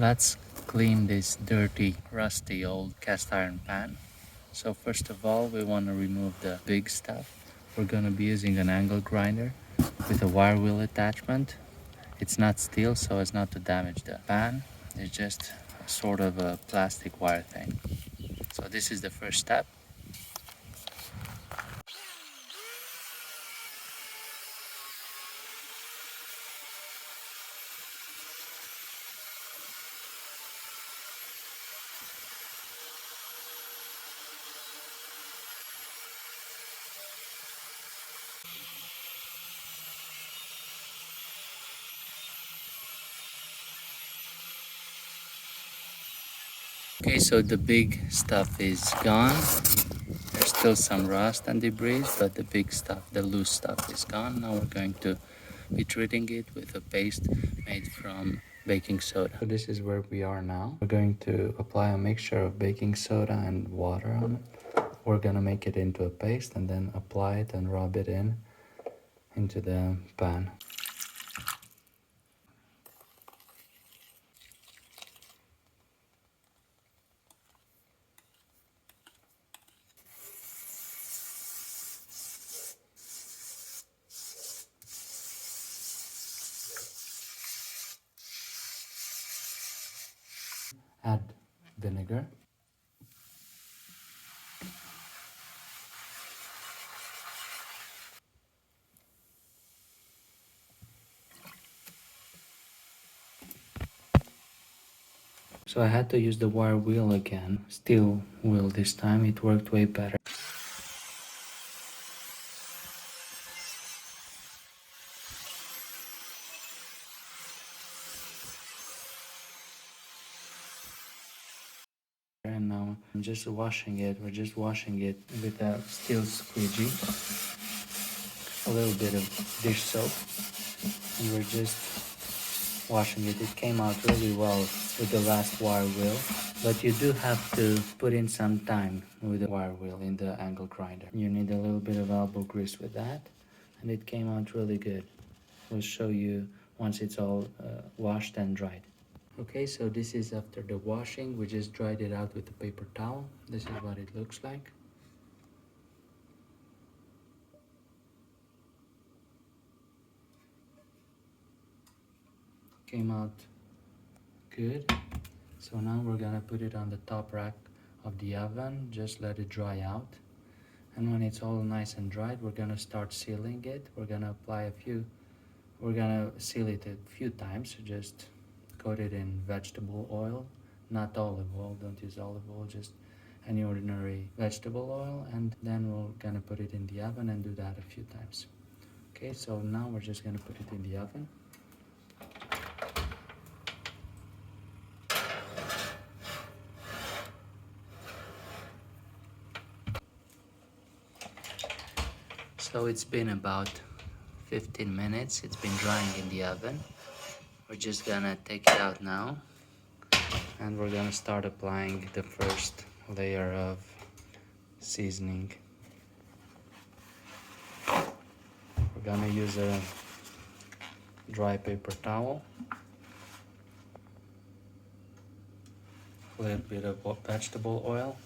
Let's clean this dirty, rusty old cast iron pan. So first of all, we want to remove the big stuff. We're going to be using an angle grinder with a wire wheel attachment. It's not steel, so as not to damage the pan. It's just sort of a plastic wire thing. So this is the first step. Okay, so the big stuff is gone. There's still some rust and debris, but the big stuff, the loose stuff is gone. Now we're going to be treating it with a paste made from baking soda. So this is where we are now. We're going to apply a mixture of baking soda and water on it. We're gonna make it into a paste and then apply it and rub it into the pan. Add vinegar. So I had to use the wire wheel again, steel wheel this time. It worked way better. And now I'm just washing it. We're just washing it with a steel squeegee, a little bit of dish soap, and we're just washing it. It came out really well with the last wire wheel, but you do have to put in some time with the wire wheel in the angle grinder. You need a little bit of elbow grease with that, and it came out really good. We'll show you once it's all washed and dried. Okay, so this is after the washing. We just dried it out with a paper towel. This is what it looks like. Came out good. So now we're gonna put it on the top rack of the oven. Just let it dry out. And when it's all nice and dried, we're gonna start sealing it. We're gonna seal it a few times. So just coat it in vegetable oil, not olive oil. Don't use olive oil, just any ordinary vegetable oil. And then we're gonna put it in the oven and do that a few times. Okay, so now we're just gonna put it in the oven. So it's been about 15 minutes. It's been drying in the oven. We're just gonna take it out now, and we're gonna start applying the first layer of seasoning. We're gonna use a dry paper towel, a little bit of vegetable oil,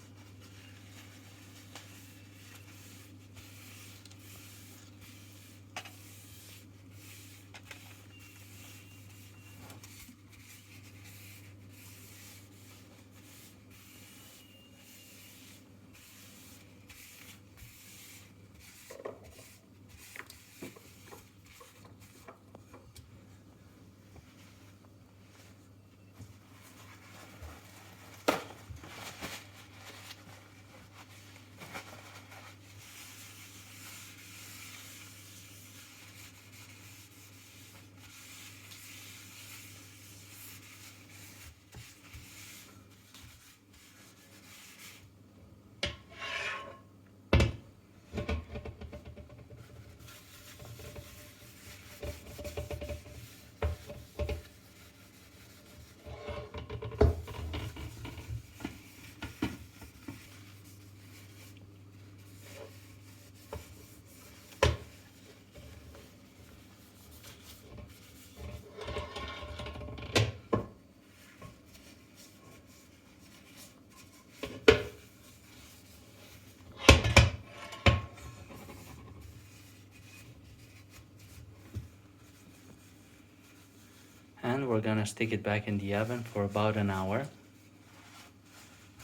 we're gonna stick it back in the oven for about an hour.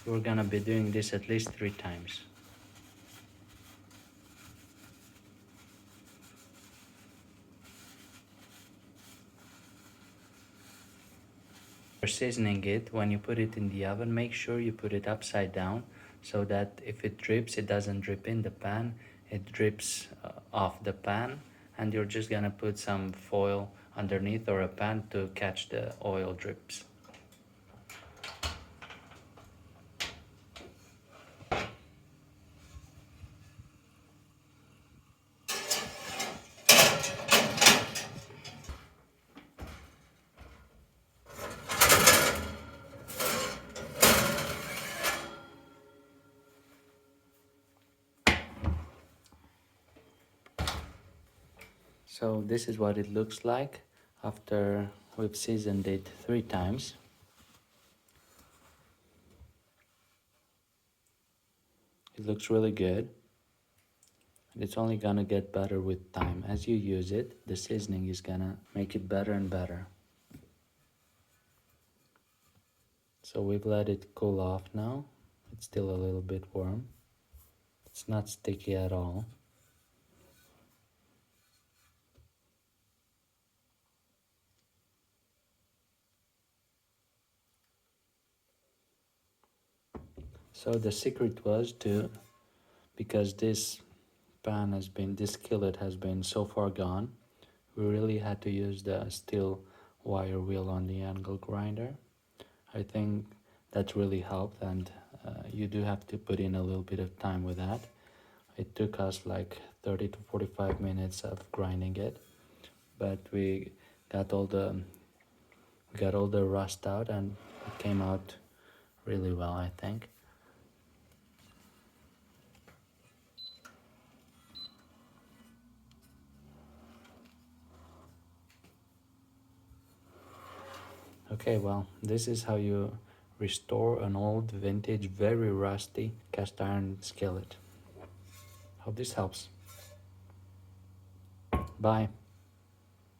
We're gonna be doing this at least 3 times. For seasoning it, when you put it in the oven, make sure you put it upside down so that if it drips, it doesn't drip in the pan, it drips off the pan, and you're just gonna put some foil underneath or a pan to catch the oil drips. So this is what it looks like after we've seasoned it 3 times. It looks really good. It's only gonna get better with time. As you use it, the seasoning is gonna make it better and better. So we've let it cool off now. It's still a little bit warm. It's not sticky at all. So the secret was because this skillet has been so far gone, we really had to use the steel wire wheel on the angle grinder. I think that really helped, and you do have to put in a little bit of time with that. It took us like 30 to 45 minutes of grinding it, but we got all the rust out and it came out really well, I think. Okay, well, this is how you restore an old, vintage, very rusty cast iron skillet. Hope this helps. Bye.